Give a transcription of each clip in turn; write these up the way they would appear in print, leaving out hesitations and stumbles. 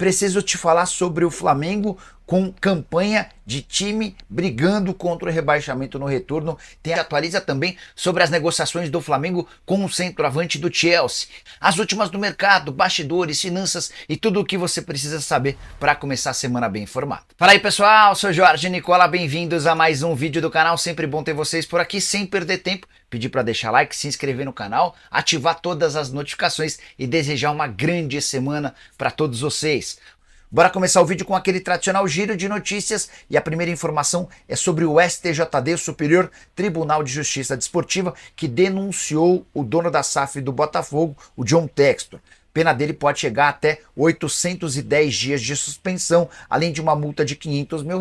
preciso te falar sobre o Flamengo com campanha de time brigando contra o rebaixamento no retorno. Atualiza também sobre as negociações do Flamengo com o centroavante do Chelsea, as últimas do mercado, bastidores, finanças e tudo o que você precisa saber para começar a semana bem informado. Fala aí pessoal, sou Jorge Nicola, bem-vindos a mais um vídeo do canal, sempre bom ter vocês por aqui, sem perder tempo. Pedir para deixar like, se inscrever no canal, ativar todas as notificações e desejar uma grande semana para todos vocês. Bora começar o vídeo com aquele tradicional giro de notícias e a primeira informação é sobre o STJD, o Superior Tribunal de Justiça Desportiva, que denunciou o dono da SAF do Botafogo, o John Textor. Pena dele pode chegar até 810 dias de suspensão, além de uma multa de R$500 mil,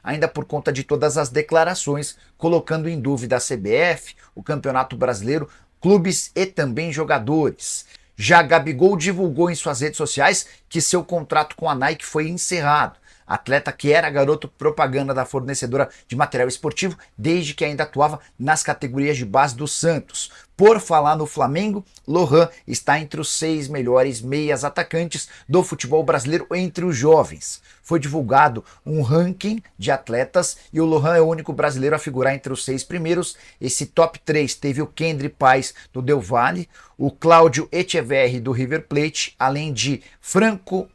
ainda por conta de todas as declarações, colocando em dúvida a CBF, o Campeonato Brasileiro, clubes e também jogadores. Já Gabigol divulgou em suas redes sociais que seu contrato com a Nike foi encerrado. Atleta que era garoto propaganda da fornecedora de material esportivo desde que ainda atuava nas categorias de base do Santos. Por falar no Flamengo, Lohan está entre os 6 melhores meias atacantes do futebol brasileiro entre os jovens. Foi divulgado um ranking de atletas e o Lohan é o único brasileiro a figurar entre os 6 primeiros. Esse top 3 teve o Kendry Paz do Del Valle, o Cláudio Echeverri do River Plate, além de Franco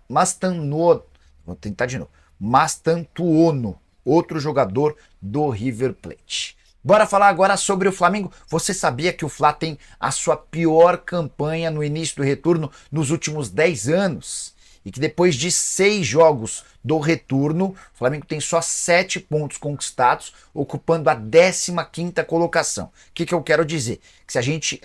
Mastantuono, vou tentar de novo, Mastantuono, outro jogador do River Plate. Bora falar agora sobre o Flamengo. Você sabia que o Fla tem a sua pior campanha no início do retorno nos últimos 10 anos? E que depois de 6 jogos do retorno, o Flamengo tem só 7 pontos conquistados, ocupando a 15ª colocação. O que eu quero dizer? Que se a gente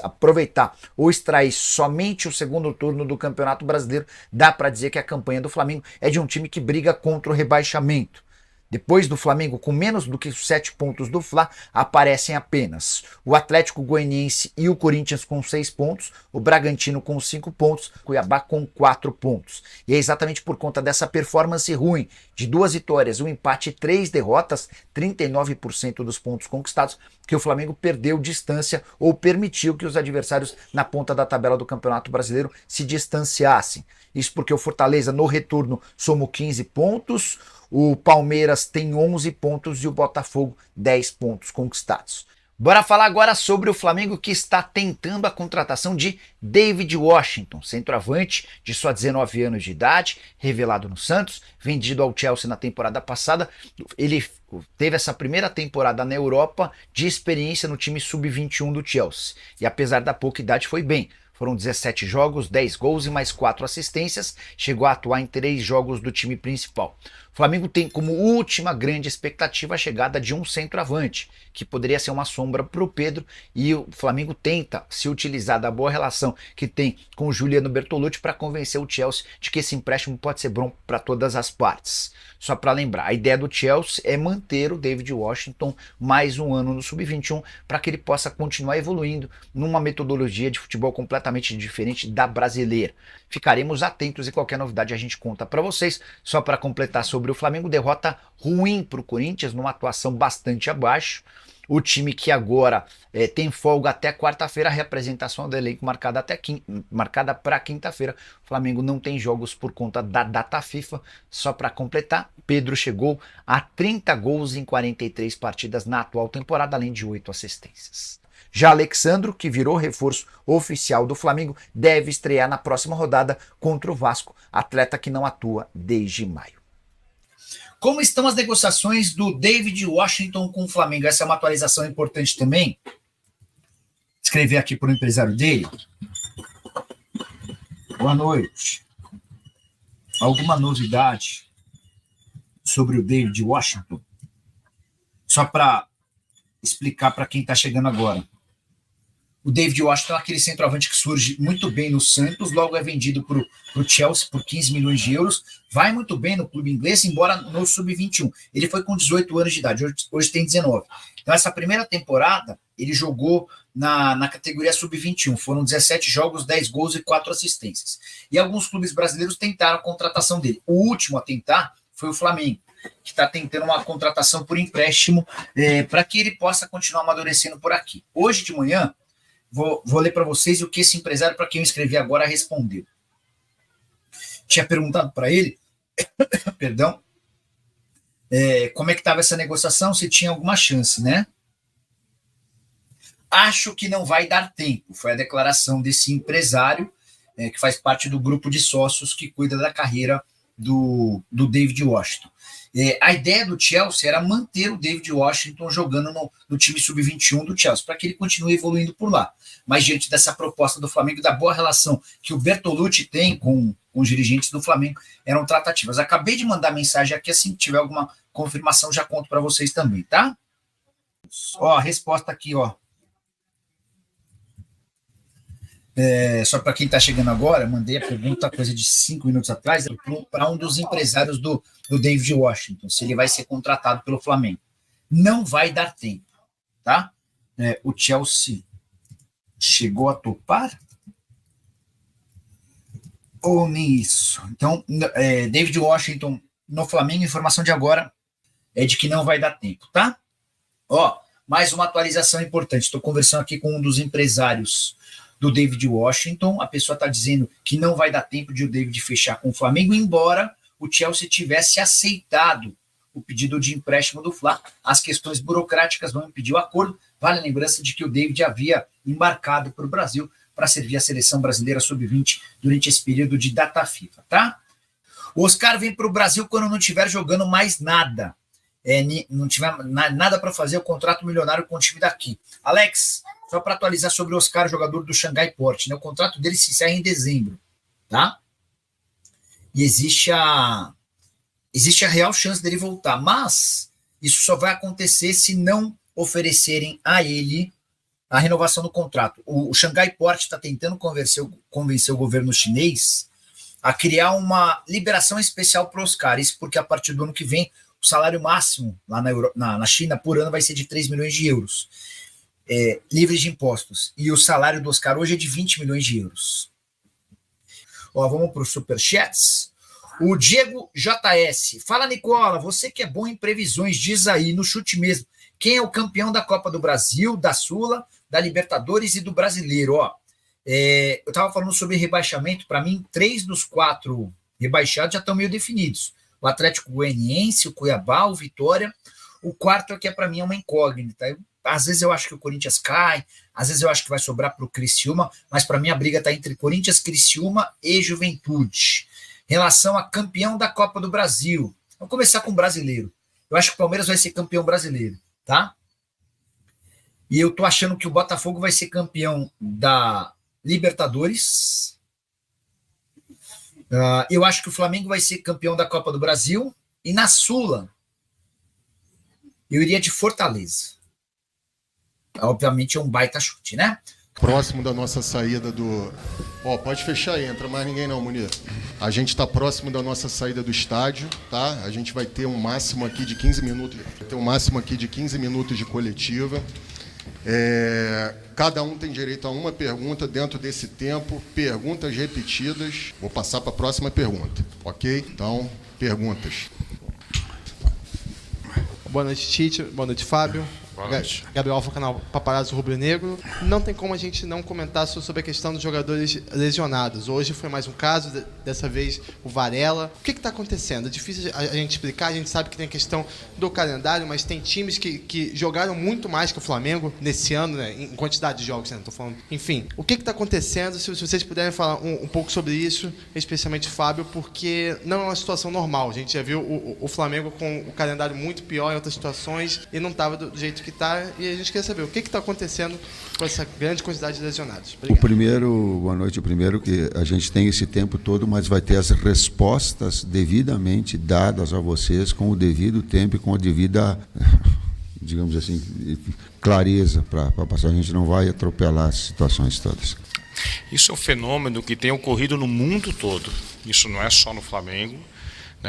aproveitar ou extrair somente o segundo turno do Campeonato Brasileiro, dá para dizer que a campanha do Flamengo é de um time que briga contra o rebaixamento. Depois do Flamengo, com menos do que os 7 pontos do Fla, aparecem apenas o Atlético Goianiense e o Corinthians com 6 pontos, o Bragantino com 5 pontos, Cuiabá com 4 pontos. E é exatamente por conta dessa performance ruim, de 2 vitórias, um empate e 3 derrotas, 39% dos pontos conquistados, que o Flamengo perdeu distância ou permitiu que os adversários na ponta da tabela do Campeonato Brasileiro se distanciassem. Isso porque o Fortaleza no retorno somou 15 pontos, o Palmeiras tem 11 pontos e o Botafogo 10 pontos conquistados. Bora falar agora sobre o Flamengo que está tentando a contratação de David Washington, centroavante de só 19 anos de idade, revelado no Santos, vendido ao Chelsea na temporada passada. Ele teve essa primeira temporada na Europa de experiência no time sub-21 do Chelsea e apesar da pouca idade foi bem. Foram 17 jogos, 10 gols e mais 4 assistências. Chegou a atuar em 3 jogos do time principal. O Flamengo tem como última grande expectativa a chegada de um centroavante, que poderia ser uma sombra para o Pedro, e o Flamengo tenta se utilizar da boa relação que tem com o Juliano Bertolucci para convencer o Chelsea de que esse empréstimo pode ser bom para todas as partes. Só para lembrar, a ideia do Chelsea é manter o David Washington mais um ano no Sub-21 para que ele possa continuar evoluindo numa metodologia de futebol completamente diferente da brasileira. Ficaremos atentos e qualquer novidade a gente conta para vocês. Só para completar sobre o Flamengo, derrota ruim para o Corinthians, numa atuação bastante abaixo. O time que agora tem folga até quarta-feira, a representação do elenco marcada para quinta-feira. O Flamengo não tem jogos por conta da data FIFA. Só para completar, Pedro chegou a 30 gols em 43 partidas na atual temporada, além de 8 assistências. Já Alexandro, que virou reforço oficial do Flamengo, deve estrear na próxima rodada contra o Vasco, atleta que não atua desde maio. Como estão as negociações do David Washington com o Flamengo? Essa é uma atualização importante também. Escrever aqui para o empresário dele. Boa noite. Alguma novidade sobre o David Washington? Só para explicar para quem está chegando agora. O David Washington é aquele centroavante que surge muito bem no Santos, logo é vendido para o Chelsea por 15 milhões de euros, vai muito bem no clube inglês, embora no Sub-21. Ele foi com 18 anos de idade, hoje tem 19. Então essa primeira temporada ele jogou na categoria Sub-21, foram 17 jogos, 10 gols e 4 assistências. E alguns clubes brasileiros tentaram a contratação dele. O último a tentar foi o Flamengo, que está tentando uma contratação por empréstimo para que ele possa continuar amadurecendo por aqui. Hoje de manhã, Vou ler para vocês o que esse empresário, para quem eu escrevi agora, respondeu. tinha perguntado para ele, perdão, como é que estava essa negociação, se tinha alguma chance, né? Acho que não vai dar tempo, foi a declaração desse empresário, que faz parte do grupo de sócios que cuida da carreira do David Washington. A ideia do Chelsea era manter o David Washington jogando no time sub-21 do Chelsea, para que ele continue evoluindo por lá. Mas diante dessa proposta do Flamengo, da boa relação que o Bertolucci tem com os dirigentes do Flamengo, eram tratativas. Acabei de mandar mensagem aqui, assim que tiver alguma confirmação, já conto para vocês também, tá? Ó, a resposta aqui, ó. Só para quem está chegando agora, mandei a pergunta coisa de 5 minutos atrás para um dos empresários do David Washington, se ele vai ser contratado pelo Flamengo. Não vai dar tempo, tá? O Chelsea chegou a topar? Ou nem isso? Então, David Washington no Flamengo, informação de agora é de que não vai dar tempo, tá? Ó, mais uma atualização importante. Estou conversando aqui com um dos empresários do David Washington. A pessoa está dizendo que não vai dar tempo de o David fechar com o Flamengo, embora o Chelsea tivesse aceitado o pedido de empréstimo do Fla. As questões burocráticas vão impedir o acordo. Vale a lembrança de que o David havia embarcado para o Brasil para servir a seleção brasileira sub-20 durante esse período de data FIFA, tá? O Oscar vem para o Brasil quando não estiver jogando mais nada. Não tiver nada para fazer, o contrato milionário com o time daqui. Alex, só para atualizar sobre o Oscar, jogador do Xangai Port, né? O contrato dele se encerra em dezembro, tá? E existe a real chance dele voltar, mas isso só vai acontecer se não oferecerem a ele a renovação do contrato. O Xangai Port está tentando convencer o governo chinês a criar uma liberação especial para o Oscar, isso porque a partir do ano que vem o salário máximo lá na China por ano vai ser de 3 milhões de euros, livres de impostos. E o salário do Oscar hoje é de 20 milhões de euros. Ó, vamos para os superchats. O Diego JS. Fala, Nicola, você que é bom em previsões, diz aí, no chute mesmo, quem é o campeão da Copa do Brasil, da Sula, da Libertadores e do Brasileiro? Ó, eu estava falando sobre rebaixamento, para mim, 3 dos 4 rebaixados já estão meio definidos. O Atlético Goianiense, o Cuiabá, o Vitória. O quarto aqui, para mim, é uma incógnita. Às vezes eu acho que o Corinthians cai, às vezes eu acho que vai sobrar para o Criciúma, mas para mim a briga está entre Corinthians, Criciúma e Juventude. Em relação a campeão da Copa do Brasil, vamos começar com o brasileiro. Eu acho que o Palmeiras vai ser campeão brasileiro, tá? E eu tô achando que o Botafogo vai ser campeão da Libertadores. Eu acho que o Flamengo vai ser campeão da Copa do Brasil. E na Sula, eu iria de Fortaleza. Obviamente é um baita chute, né? Próximo da nossa saída do... pode fechar aí, entra mais ninguém não, Munir. A gente está próximo da nossa saída do estádio, tá? A gente vai ter um máximo aqui de 15 minutos. Vai ter um máximo aqui de 15 minutos de coletiva. Cada um tem direito a uma pergunta dentro desse tempo, perguntas repetidas. Vou passar para a próxima pergunta, ok? Então, perguntas. Boa noite, Tite. Boa noite, Fábio. Gabriel Alfa, canal Paparazzo Rubro Negro. Não tem como a gente não comentar sobre a questão dos jogadores lesionados. Hoje foi mais um caso, dessa vez o Varela. O que está acontecendo? É difícil a gente explicar, a gente sabe que tem a questão do calendário, mas tem times que jogaram muito mais que o Flamengo nesse ano, né, em quantidade de jogos, né? Tô falando. Enfim, o que está acontecendo? Se vocês puderem falar um pouco sobre isso, especialmente Fábio, porque não é uma situação normal. A gente já viu o Flamengo com o calendário muito pior em outras situações e não estava do jeito que está, e a gente quer saber o que está acontecendo com essa grande quantidade de lesionados. Obrigado. Boa noite. O primeiro que a gente tem esse tempo todo, mas vai ter as respostas devidamente dadas a vocês com o devido tempo e com a devida, digamos assim, clareza para passar. A gente não vai atropelar as situações todas. Isso é um fenômeno que tem ocorrido no mundo todo. Isso não é só no Flamengo.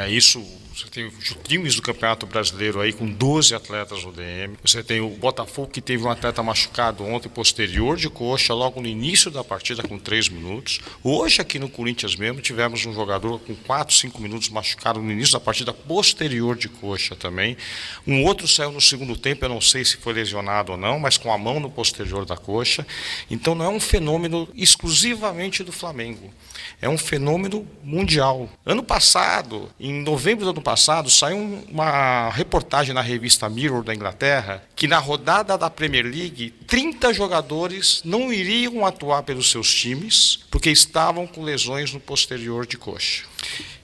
Isso, você tem os times do Campeonato Brasileiro aí com 12 atletas no DM. Você tem o Botafogo, que teve um atleta machucado ontem posterior de coxa, logo no início da partida, com 3 minutos. Hoje, aqui no Corinthians mesmo, tivemos um jogador com 4, 5 minutos machucado no início da partida, posterior de coxa também. Um outro saiu no segundo tempo, eu não sei se foi lesionado ou não, mas com a mão no posterior da coxa. Então, não é um fenômeno exclusivamente do Flamengo. É um fenômeno mundial. Ano passado, em novembro do ano passado, saiu uma reportagem na revista Mirror da Inglaterra que na rodada da Premier League, 30 jogadores não iriam atuar pelos seus times porque estavam com lesões no posterior de coxa.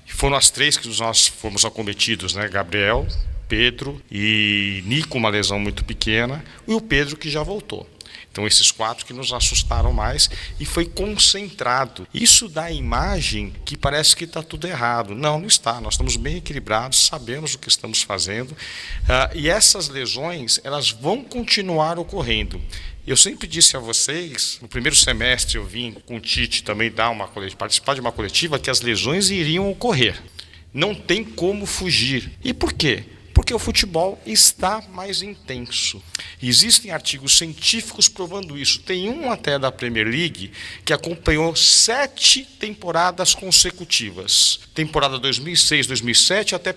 Foram as 3 que nós fomos acometidos, né? Gabriel, Pedro e Nico, uma lesão muito pequena, e o Pedro, que já voltou. Então, esses 4 que nos assustaram mais, e foi concentrado. Isso dá a imagem que parece que está tudo errado. Não, não está. Nós estamos bem equilibrados, sabemos o que estamos fazendo. E essas lesões, elas vão continuar ocorrendo. Eu sempre disse a vocês, no primeiro semestre eu vim com o Tite também participar de uma coletiva, que as lesões iriam ocorrer. Não tem como fugir. E por quê? Porque o futebol está mais intenso. Existem artigos científicos provando isso. Tem um até da Premier League que acompanhou 7 temporadas consecutivas. Temporada 2006, 2007 até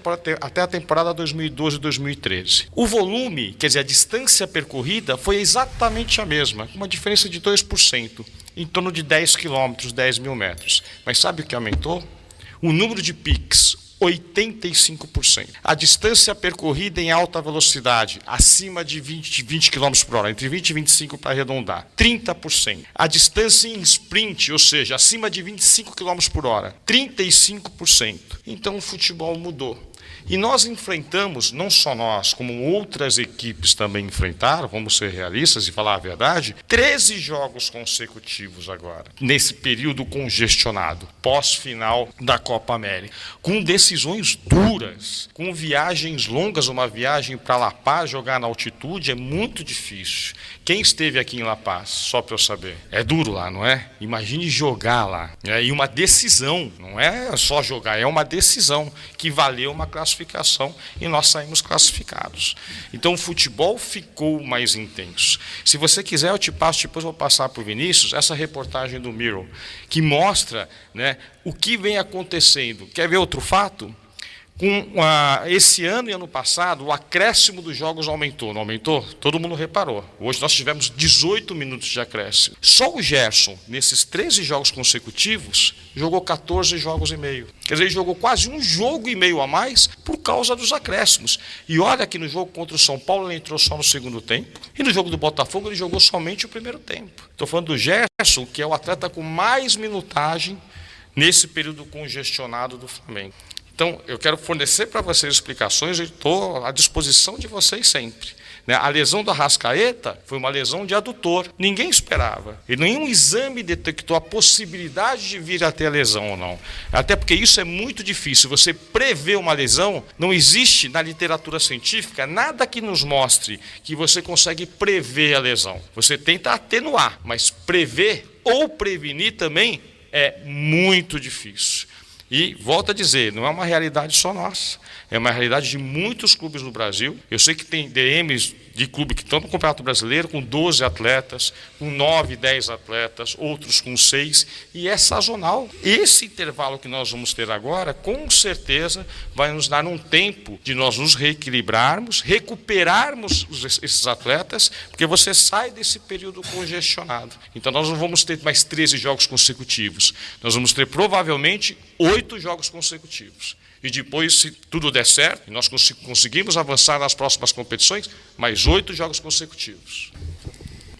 a temporada 2012 e 2013. O volume, quer dizer, a distância percorrida foi exatamente a mesma, com uma diferença de 2%, em torno de 10 quilômetros, 10 mil metros. Mas sabe o que aumentou? O número de piques. 85%. A distância percorrida em alta velocidade, acima de 20 km por hora, entre 20 e 25 para arredondar, 30%. A distância em sprint, ou seja, acima de 25 km por hora, 35%. Então o futebol mudou. E nós enfrentamos, não só nós, como outras equipes também enfrentaram, vamos ser realistas e falar a verdade, 13 jogos consecutivos agora, nesse período congestionado, pós-final da Copa América, com decisões duras, com viagens longas. Uma viagem para La Paz, jogar na altitude, é muito difícil. Quem esteve aqui em La Paz, só para eu saber, é duro lá, não é? Imagine jogar lá. E uma decisão, não é só jogar, é uma decisão que valeu uma classificação e nós saímos classificados. Então o futebol ficou mais intenso. Se você quiser, eu te passo, depois vou passar para o Vinícius, essa reportagem do Mirror, que mostra, né, o que vem acontecendo. Quer ver outro fato? Esse ano e ano passado, o acréscimo dos jogos aumentou, não aumentou? Todo mundo reparou. Hoje nós tivemos 18 minutos de acréscimo. Só o Gerson, nesses 13 jogos consecutivos, jogou 14 jogos e meio. Quer dizer, ele jogou quase um jogo e meio a mais por causa dos acréscimos. E olha que no jogo contra o São Paulo ele entrou só no segundo tempo, e no jogo do Botafogo ele jogou somente o primeiro tempo. Estou falando do Gerson, que é o atleta com mais minutagem nesse período congestionado do Flamengo. Então, eu quero fornecer para vocês explicações e estou à disposição de vocês sempre. A lesão do Arrascaeta foi uma lesão de adutor. Ninguém esperava. E nenhum exame detectou a possibilidade de vir a ter a lesão ou não. Até porque isso é muito difícil. Você prever uma lesão, não existe na literatura científica nada que nos mostre que você consegue prever a lesão. Você tenta atenuar, mas prever ou prevenir também é muito difícil. E, volto a dizer, não é uma realidade só nossa, é uma realidade de muitos clubes no Brasil. Eu sei que tem DMs de clube que estão no Campeonato Brasileiro com 12 atletas, com 9, 10 atletas, outros com 6, e é sazonal. Esse intervalo que nós vamos ter agora, com certeza, vai nos dar um tempo de nós nos reequilibrarmos, recuperarmos esses atletas, porque você sai desse período congestionado. Então nós não vamos ter mais 13 jogos consecutivos, nós vamos ter provavelmente 8 jogos consecutivos. E depois, se tudo der certo, e nós conseguimos avançar nas próximas competições, mais 8 jogos consecutivos.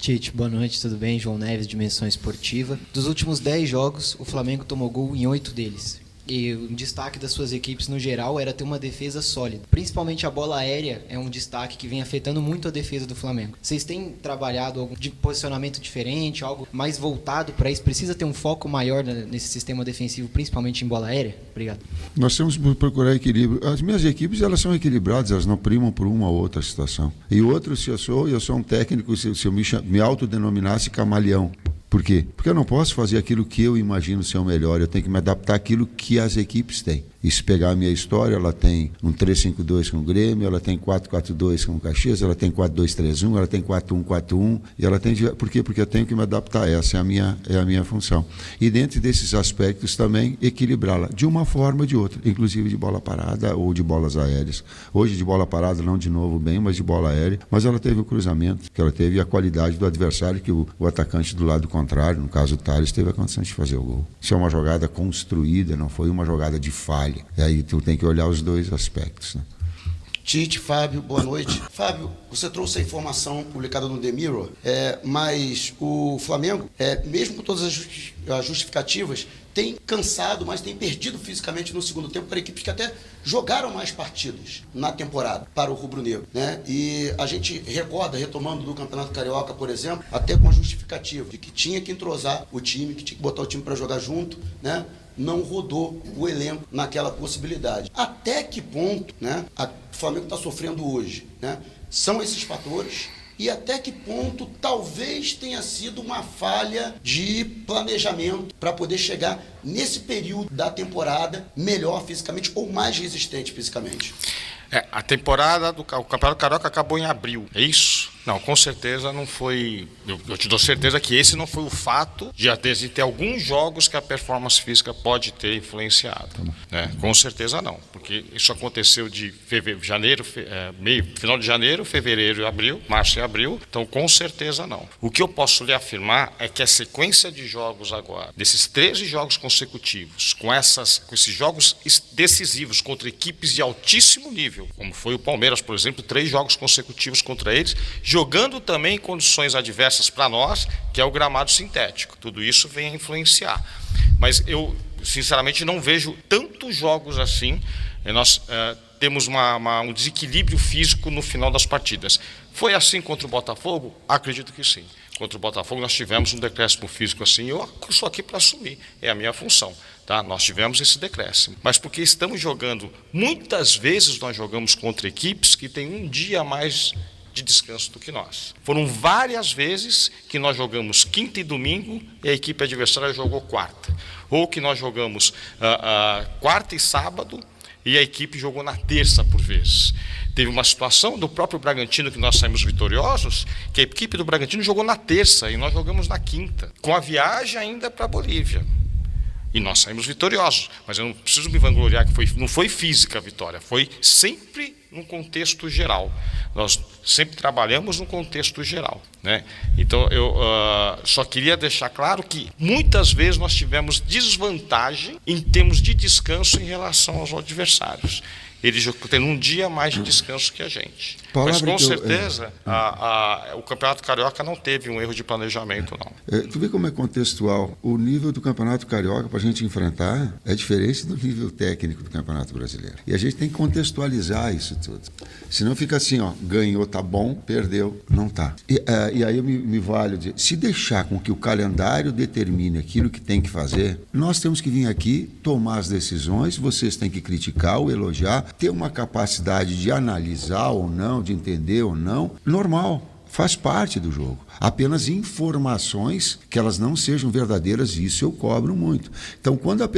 Tite, boa noite, tudo bem? João Neves, Dimensão Esportiva. Dos últimos 10 jogos, o Flamengo tomou gol em 8 deles. E um destaque das suas equipes no geral era ter uma defesa sólida. Principalmente a bola aérea é um destaque que vem afetando muito a defesa do Flamengo. Vocês têm trabalhado algum de posicionamento diferente, algo mais voltado para isso? Precisa ter um foco maior nesse sistema defensivo, principalmente em bola aérea? Obrigado. Nós temos que procurar equilíbrio. As minhas equipes, elas são equilibradas, elas não primam por uma ou outra situação. E outro, se eu sou um técnico, se eu me autodenominasse camaleão. Por quê? Porque eu não posso fazer aquilo que eu imagino ser o melhor, eu tenho que me adaptar àquilo que as equipes têm. E se pegar a minha história, ela tem um 3-5-2 com o Grêmio, ela tem 4-4-2 com o Caxias, ela tem 4-2-3-1, ela tem 4-1-4-1, e ela tem... Por quê? Porque eu tenho que me adaptar, essa é a minha função. E dentro desses aspectos também, equilibrá-la de uma forma ou de outra, inclusive de bola parada ou de bolas aéreas. Hoje de bola parada, não de novo bem, mas de bola aérea. Mas ela teve o cruzamento, que ela teve a qualidade do adversário, que o atacante do lado contrário, no caso o Thales, teve a condição de fazer o gol. Isso é uma jogada construída, não foi uma jogada de falha. E aí tu tem que olhar os dois aspectos, né? Tite, Fábio, boa noite. Fábio, você trouxe a informação publicada no The Mirror, mas o Flamengo, mesmo com todas as justificativas, tem cansado, mas tem perdido fisicamente no segundo tempo para equipes que até jogaram mais partidas na temporada para o rubro-negro, né? E a gente recorda, retomando do Campeonato Carioca, por exemplo, até com a justificativa de que tinha que entrosar o time, que tinha que botar o time para jogar junto, né? Não rodou o elenco naquela possibilidade. Até que ponto, né, o Flamengo está sofrendo hoje, né? São esses fatores. E até que ponto talvez tenha sido uma falha de planejamento para poder chegar nesse período da temporada melhor fisicamente ou mais resistente fisicamente? A temporada do Campeonato Carioca acabou em abril, é isso? Não, com certeza não foi. Eu te dou certeza que esse não foi o fato de ter alguns jogos que a performance física pode ter influenciado. Né? Com certeza não, porque isso aconteceu de janeiro, final de janeiro, fevereiro e abril, março e abril, então com certeza não. O que eu posso lhe afirmar é que a sequência de jogos agora, desses 13 jogos consecutivos, com esses jogos decisivos contra equipes de altíssimo nível, como foi o Palmeiras, por exemplo, 3 jogos consecutivos contra eles, jogando também em condições adversas para nós, que é o gramado sintético. Tudo isso vem a influenciar. Mas eu, sinceramente, não vejo tantos jogos assim. Nós temos um desequilíbrio físico no final das partidas. Foi assim contra o Botafogo? Acredito que sim. Contra o Botafogo nós tivemos um decréscimo físico assim, eu estou aqui para assumir, é a minha função. Tá? Nós tivemos esse decréscimo. Mas porque estamos jogando, muitas vezes nós jogamos contra equipes que têm um dia a mais de descanso do que nós. Foram várias vezes que nós jogamos quinta e domingo e a equipe adversária jogou quarta. Ou que nós jogamos quarta e sábado e a equipe jogou na terça por vezes. Teve uma situação do próprio Bragantino que nós saímos vitoriosos, que a equipe do Bragantino jogou na terça e nós jogamos na quinta, com a viagem ainda para a Bolívia. E nós saímos vitoriosos, mas eu não preciso me vangloriar que não foi física a vitória, foi sempre num contexto geral. Nós sempre trabalhamos num contexto geral, né? Então, eu só queria deixar claro que muitas vezes nós tivemos desvantagem em termos de descanso em relação aos adversários. Eles têm um dia mais de descanso que a gente. Mas com certeza o Campeonato Carioca não teve um erro de planejamento, não. Tu vê como é contextual. O nível do Campeonato Carioca para a gente enfrentar é diferente do nível técnico do Campeonato Brasileiro. E a gente tem que contextualizar isso tudo. Senão fica assim, ganhou, tá bom, perdeu, não tá. E aí eu me valho de, se deixar com que o calendário determine aquilo que tem que fazer, nós temos que vir aqui, tomar as decisões, vocês têm que criticar ou elogiar, ter uma capacidade de analisar ou não, de entender ou não, normal. Faz parte do jogo. Apenas informações que elas não sejam verdadeiras, isso eu cobro muito. Então, quando a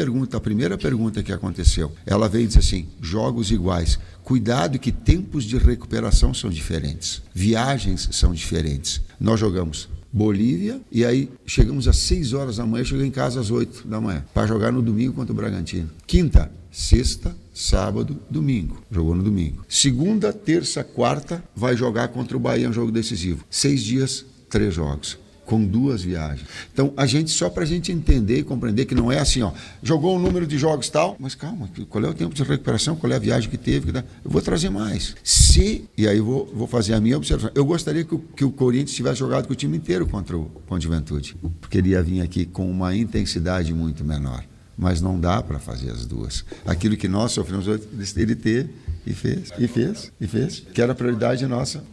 primeira pergunta que aconteceu, ela veio e disse assim, jogos iguais. Cuidado que tempos de recuperação são diferentes. Viagens são diferentes. Nós jogamos Bolívia e aí chegamos às 6 horas da manhã, cheguei em casa às 8 da manhã, para jogar no domingo contra o Bragantino. Quinta, sexta, sábado, domingo. Jogou no domingo. Segunda, terça, quarta, vai jogar contra o Bahia, um jogo decisivo. 6 dias, 3 jogos. Com 2 viagens. Então, só para a gente entender e compreender que não é assim, jogou um número de jogos tal, mas calma, qual é o tempo de recuperação, qual é a viagem que teve, eu vou trazer mais. E aí eu vou fazer a minha observação, eu gostaria que o Corinthians tivesse jogado com o time inteiro contra o Juventude, porque ele ia vir aqui com uma intensidade muito menor, mas não dá para fazer as duas. Aquilo que nós sofremos, ele teve e fez, que era a prioridade nossa.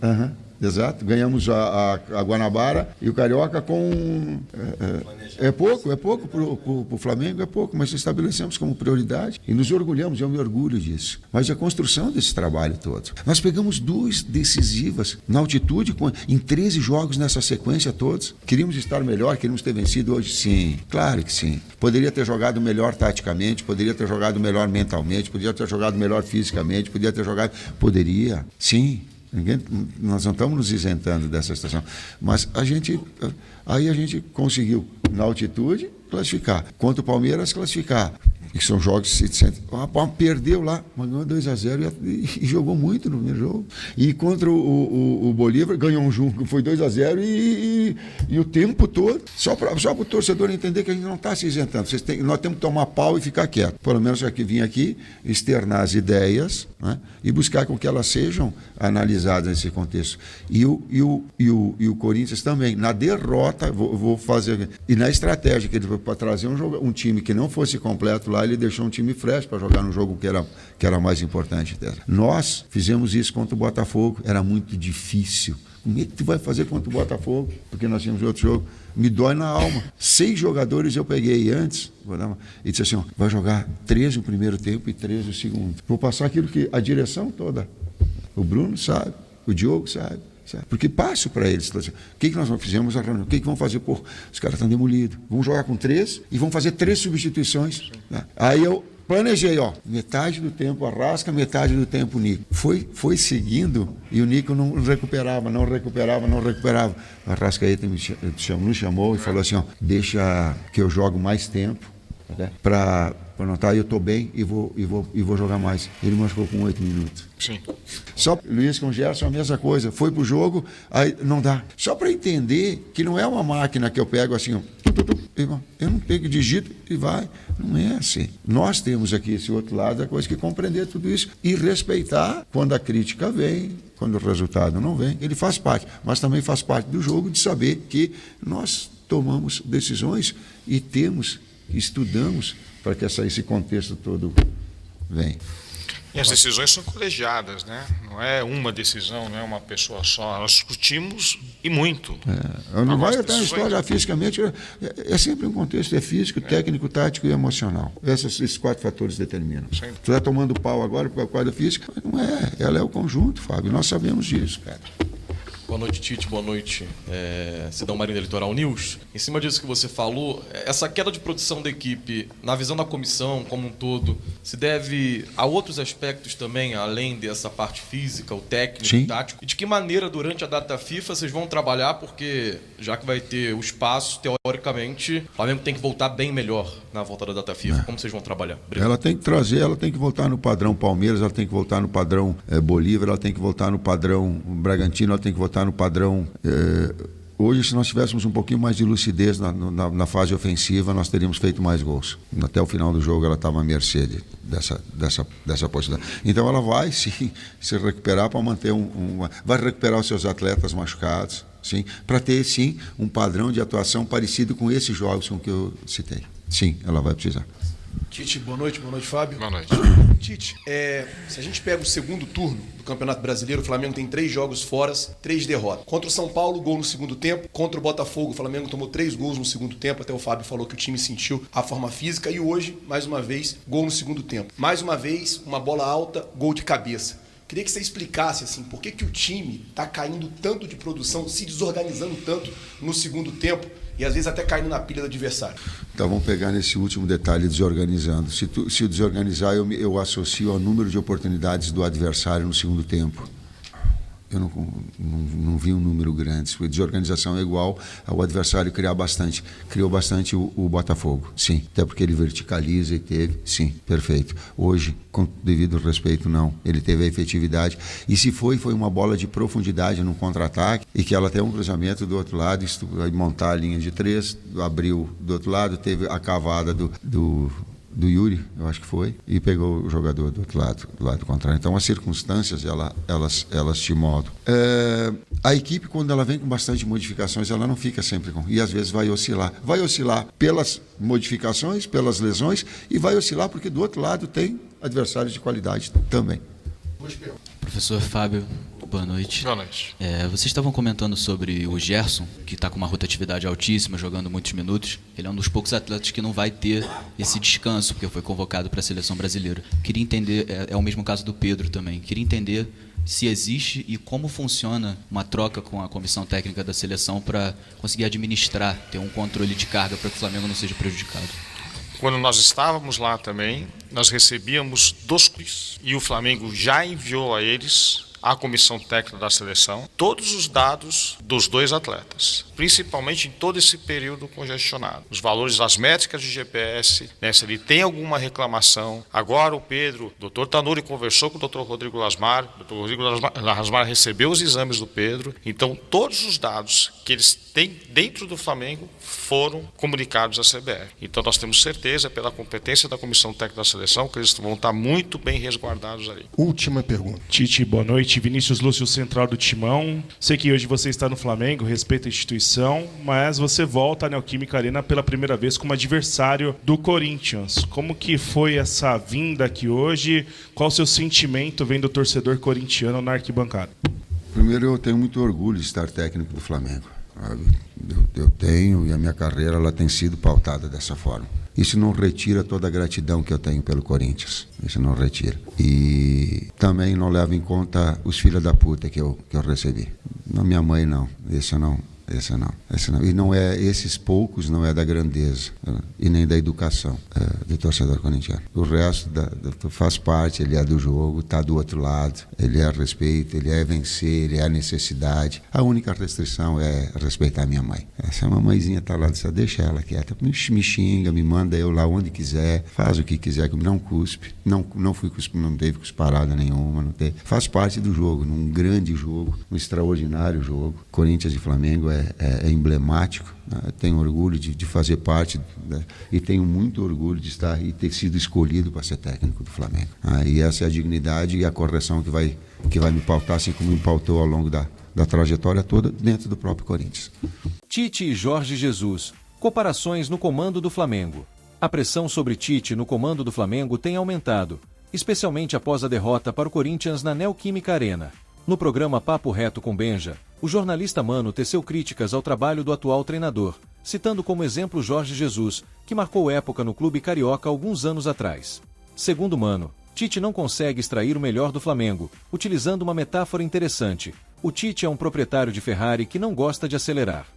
exato. Ganhamos a Guanabara e o Carioca com... É pouco para o Flamengo, é pouco, mas estabelecemos como prioridade e nos orgulhamos, eu me orgulho disso. Mas a construção desse trabalho todo. Nós pegamos 2 decisivas na altitude, em 13 jogos nessa sequência todos. Queríamos estar melhor, queríamos ter vencido hoje? Sim, claro que sim. Poderia ter jogado melhor taticamente, poderia ter jogado melhor mentalmente, poderia ter jogado melhor fisicamente, poderia ter jogado... Poderia, sim. Nós não estamos nos isentando dessa situação. Mas aí a gente conseguiu, na altitude, classificar. Contra o Palmeiras, classificar. Que são jogos que perdeu lá, mas ganhou 2-0 e jogou muito no primeiro jogo. E contra o Bolívar, ganhou um jogo, foi 2-0 e o tempo todo, só para o torcedor entender que a gente não está se isentando. Nós temos que tomar pau e ficar quieto. Pelo menos aqui vim aqui externar as ideias, né, e buscar com que elas sejam analisadas nesse contexto. E o Corinthians também, na derrota, vou fazer... E na estratégia que ele foi para trazer um time que não fosse completo lá, ele deixou um time fresh para jogar no jogo que era mais importante dela. Nós fizemos isso contra o Botafogo, era muito difícil. Como é que tu vai fazer contra o Botafogo? Porque nós tínhamos outro jogo. Me dói na alma. 6 jogadores eu peguei antes, e disse assim, ó, vai jogar 13 no primeiro tempo e 13 no segundo. Vou passar aquilo que a direção toda, o Bruno sabe, o Diogo sabe. Porque passo para eles. O que nós fizemos? O que vamos fazer? Pô, os caras estão demolidos. Vamos jogar com 3 e vamos fazer 3 substituições. Né? Aí eu planejei, ó, metade do tempo Arrasca, metade do tempo Nico. Foi seguindo e o Nico não recuperava. A Arrascaeta nos chamou e falou assim, ó, deixa que eu jogo mais tempo, né, para notar, eu estou bem e vou jogar mais. Ele machucou com 8 minutos. Sim. Só Luiz com o Gerson, a mesma coisa. Foi pro jogo, aí não dá. Só para entender que não é uma máquina que eu pego assim, ó, eu não pego, digito e vai. Não é assim. Nós temos aqui esse outro lado, a coisa que compreender tudo isso e respeitar quando a crítica vem, quando o resultado não vem. Ele faz parte, mas também faz parte do jogo de saber que nós tomamos decisões e estudamos para que esse contexto todo venha. E as decisões são colegiadas, né? Não é uma decisão, não é uma pessoa só. Nós discutimos e muito. Não vai até na história fisicamente, é sempre um contexto, é físico, técnico, tático e emocional. Esses 4 fatores determinam. Sim. Tu está tomando pau agora por causa da física, mas não é. Ela é o conjunto, Fábio. Nós sabemos disso, cara. Boa noite, Tite. Boa noite, Cidão Marina Litoral News. Em cima disso que você falou, essa queda de produção da equipe, na visão da comissão como um todo, se deve a outros aspectos também, além dessa parte física, o técnico, sim, o tático? E de que maneira, durante a data FIFA, vocês vão trabalhar? Porque, já que vai ter o espaço, teoricamente, o Flamengo tem que voltar bem melhor na volta da data FIFA. Como vocês vão trabalhar? Obrigado. Ela tem que trazer, ela tem que voltar no padrão Palmeiras, ela tem que voltar no padrão Bolívar, ela tem que voltar no padrão Bragantino, ela tem que voltar no padrão... Hoje, se nós tivéssemos um pouquinho mais de lucidez na fase ofensiva, nós teríamos feito mais gols. Até o final do jogo, ela estava à mercê dessa possibilidade. Então, ela vai sim se recuperar para manter vai recuperar os seus atletas machucados, sim, para ter sim um padrão de atuação parecido com esses jogos com que eu citei. Sim, ela vai precisar. Tite, boa noite, Fábio. Boa noite. Tite, se a gente pega o segundo turno do Campeonato Brasileiro, o Flamengo tem 3 jogos fora, 3 derrotas. Contra o São Paulo, gol no segundo tempo. Contra o Botafogo, o Flamengo tomou 3 gols no segundo tempo. Até o Fábio falou que o time sentiu a forma física. E hoje, mais uma vez, gol no segundo tempo. Mais uma vez, uma bola alta, gol de cabeça. Queria que você explicasse assim, por que o time está caindo tanto de produção, se desorganizando tanto no segundo tempo e às vezes até caindo na pilha do adversário. Então vamos pegar nesse último detalhe, desorganizando. Se desorganizar, eu associo ao número de oportunidades do adversário no segundo tempo. Eu não vi um número grande. A desorganização é igual ao adversário criar bastante. Criou bastante o Botafogo, sim. Até porque ele verticaliza e teve, sim, perfeito. Hoje, com devido respeito, não. Ele teve a efetividade. E se foi uma bola de profundidade no contra-ataque e que ela tem um cruzamento do outro lado, montar a linha de 3, abriu do outro lado, teve a cavada do Yuri, eu acho que foi, e pegou o jogador do outro lado, do lado contrário. Então, as circunstâncias, elas te moldam. A equipe, quando ela vem com bastante modificações, ela não fica sempre com... E, às vezes, vai oscilar. Vai oscilar pelas modificações, pelas lesões, e vai oscilar porque, do outro lado, tem adversários de qualidade também. Professor Fábio, Boa noite. Boa noite. Vocês estavam comentando sobre o Gerson, que está com uma rotatividade altíssima, jogando muitos minutos. Ele é um dos poucos atletas que não vai ter esse descanso, porque foi convocado para a seleção brasileira. Queria entender, é o mesmo caso do Pedro também, queria entender se existe e como funciona uma troca com a comissão técnica da seleção para conseguir administrar, ter um controle de carga para que o Flamengo não seja prejudicado. Quando nós estávamos lá também, nós recebíamos 2 clubes e o Flamengo já enviou a eles, à comissão técnica da seleção, todos os dados dos 2 atletas, principalmente em todo esse período congestionado. Os valores das métricas de GPS, né, se ele tem alguma reclamação. Agora o Pedro, o Dr. Tanuri conversou com o Dr. Rodrigo Lasmar, o Dr. Rodrigo Lasmar recebeu os exames do Pedro, então todos os dados que eles têm dentro do Flamengo foram comunicados à CBF. Então nós temos certeza, pela competência da comissão técnica da seleção, que eles vão estar muito bem resguardados ali. Última pergunta. Tite, boa noite. Vinícius Lúcio, central do Timão. Sei que hoje você está no Flamengo, respeita a instituição, mas você volta à Neoquímica Arena pela primeira vez como adversário do Corinthians. Como que foi essa vinda aqui hoje? Qual o seu sentimento vendo o torcedor corintiano na arquibancada? Primeiro, eu tenho muito orgulho de estar técnico do Flamengo. Eu tenho, e a minha carreira ela tem sido pautada dessa forma. Isso não retira toda a gratidão que eu tenho pelo Corinthians. Isso não retira. E também não leva em conta os filhos da puta que eu recebi. Não, minha mãe não. Esse não. E não é, esses poucos não é da grandeza e nem da educação do torcedor corintiano. O resto faz parte, ele é do jogo, está do outro lado, ele é respeito, ele é vencer, ele é a necessidade. A única restrição é respeitar minha mãe. Essa mamãezinha está lá, deixa ela quieta, me xinga, me manda eu lá onde quiser, faz o que quiser, não cuspe, não fui cuspe, não teve cusparada nenhuma, não teve. Faz parte do jogo, num grande jogo, num extraordinário jogo. Corinthians e Flamengo é emblemático, né? Tenho orgulho de fazer parte, né? E tenho muito orgulho de estar e ter sido escolhido para ser técnico do Flamengo. E essa é a dignidade e a correção que vai me pautar, assim como me pautou ao longo da trajetória toda dentro do próprio Corinthians. Tite e Jorge Jesus, comparações no comando do Flamengo. A pressão sobre Tite no comando do Flamengo tem aumentado, especialmente após a derrota para o Corinthians na Neoquímica Arena. No programa Papo Reto com Benja, o jornalista Mano teceu críticas ao trabalho do atual treinador, citando como exemplo Jorge Jesus, que marcou época no clube carioca alguns anos atrás. Segundo Mano, Tite não consegue extrair o melhor do Flamengo, utilizando uma metáfora interessante. O Tite é um proprietário de Ferrari que não gosta de acelerar.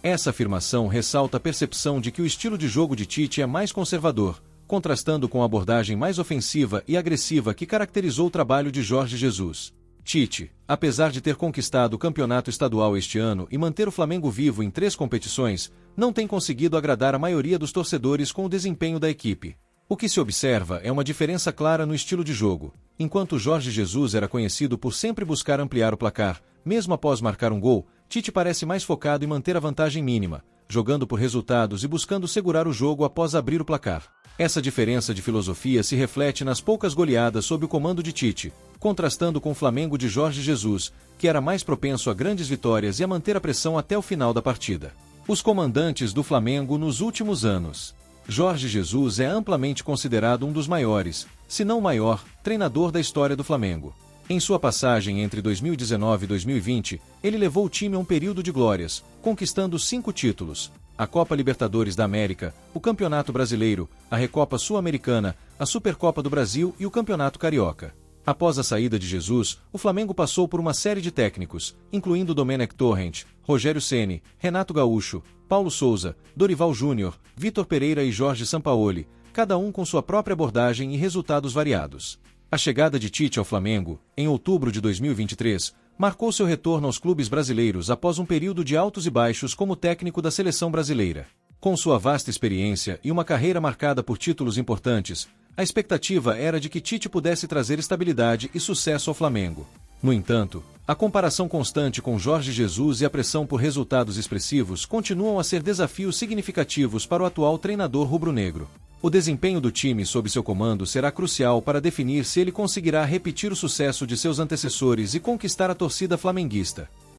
Essa afirmação ressalta a percepção de que o estilo de jogo de Tite é mais conservador, contrastando com a abordagem mais ofensiva e agressiva que caracterizou o trabalho de Jorge Jesus. Tite, apesar de ter conquistado o campeonato estadual este ano e manter o Flamengo vivo em 3 competições, não tem conseguido agradar a maioria dos torcedores com o desempenho da equipe. O que se observa é uma diferença clara no estilo de jogo. Enquanto Jorge Jesus era conhecido por sempre buscar ampliar o placar, mesmo após marcar um gol, Tite parece mais focado em manter a vantagem mínima, jogando por resultados e buscando segurar o jogo após abrir o placar. Essa diferença de filosofia se reflete nas poucas goleadas sob o comando de Tite, contrastando com o Flamengo de Jorge Jesus, que era mais propenso a grandes vitórias e a manter a pressão até o final da partida. Os comandantes do Flamengo nos últimos anos. Jorge Jesus é amplamente considerado um dos maiores, se não o maior, treinador da história do Flamengo. Em sua passagem entre 2019 e 2020, ele levou o time a um período de glórias, conquistando 5 títulos: a Copa Libertadores da América, o Campeonato Brasileiro, a Recopa Sul-Americana, a Supercopa do Brasil e o Campeonato Carioca. Após a saída de Jesus, o Flamengo passou por uma série de técnicos, incluindo Domenech Torrent, Rogério Ceni, Renato Gaúcho, Paulo Souza, Dorival Júnior, Vitor Pereira e Jorge Sampaoli, cada um com sua própria abordagem e resultados variados. A chegada de Tite ao Flamengo, em outubro de 2023, marcou seu retorno aos clubes brasileiros após um período de altos e baixos como técnico da seleção brasileira. Com sua vasta experiência e uma carreira marcada por títulos importantes, a expectativa era de que Tite pudesse trazer estabilidade e sucesso ao Flamengo. No entanto, a comparação constante com Jorge Jesus e a pressão por resultados expressivos continuam a ser desafios significativos para o atual treinador rubro-negro. O desempenho do time sob seu comando será crucial para definir se ele conseguirá repetir o sucesso de seus antecessores e conquistar a torcida flamenguista.